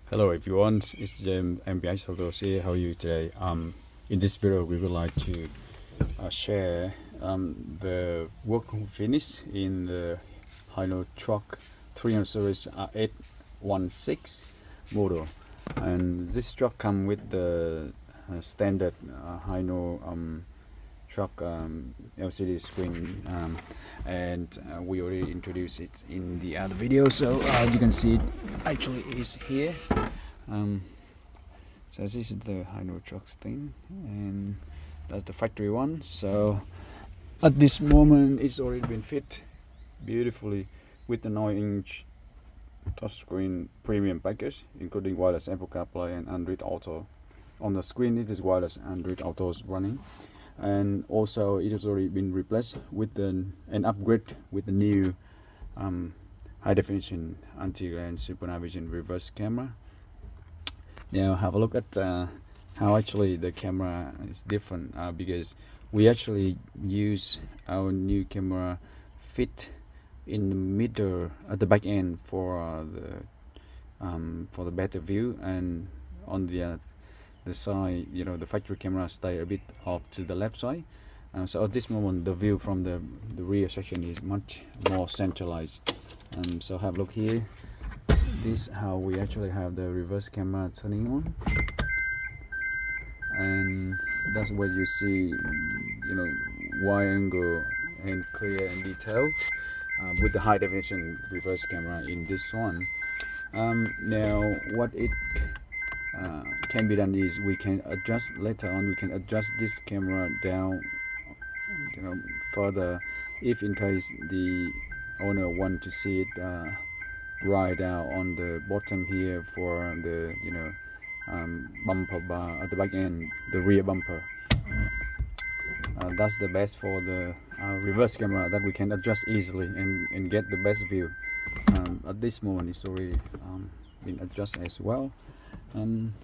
Hello everyone, it's MPX AUTOS here. How are you today? In this video we would like to share the work finish in the HINO TRUCK 300 series 816 model, and this truck comes with the standard HINO truck LCD screen, and we already introduced it in the other video, so you can see it actually is here. So this is the HINO trucks thing, and that's the factory one. So at this moment it's already been fit beautifully with the 9-inch touchscreen premium package, including wireless Apple Carplay and Android Auto. On the screen it is wireless Android Autos running, and also it has already been replaced with an upgrade with the new high definition anti-glare super night vision reverse camera. Now have a look at how actually the camera is different, because we actually use our new camera fit in the middle at the back end for the better view, and on the side, the factory camera stay a bit off to the left side. So at this moment the view from the rear section is much more centralized. So have a look here. This how we actually have the reverse camera turning on, and that's what you see, wide angle and clear and detailed with the high definition reverse camera in this one. Now what it can be done is we can adjust later on. We can adjust this camera down, further, if in case the owner want to see it right out on the bottom here for the bumper bar at the back end, the rear bumper. That's the best for the reverse camera, that we can adjust easily and get the best view. At this moment it's already been adjusted as well.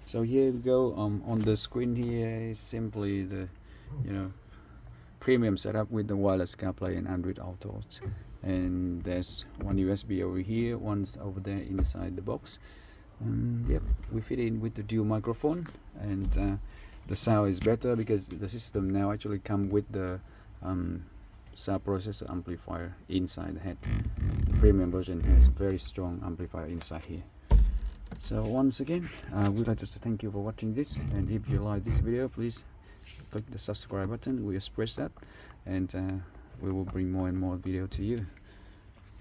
So here we go. On the screen here is simply the premium setup with the wireless CarPlay and Android Autos, and there's one USB over here, one's over there inside the box. Yep, we fit in with the dual microphone, and the sound is better because the system now actually come with the sound processor amplifier inside the head. The premium version has very strong amplifier inside here. So once again, we'd like to say thank you for watching this, and if you like this video, please click the subscribe button. We press that, and we will bring more and more video to you.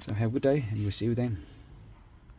So have a good day, and we'll see you then.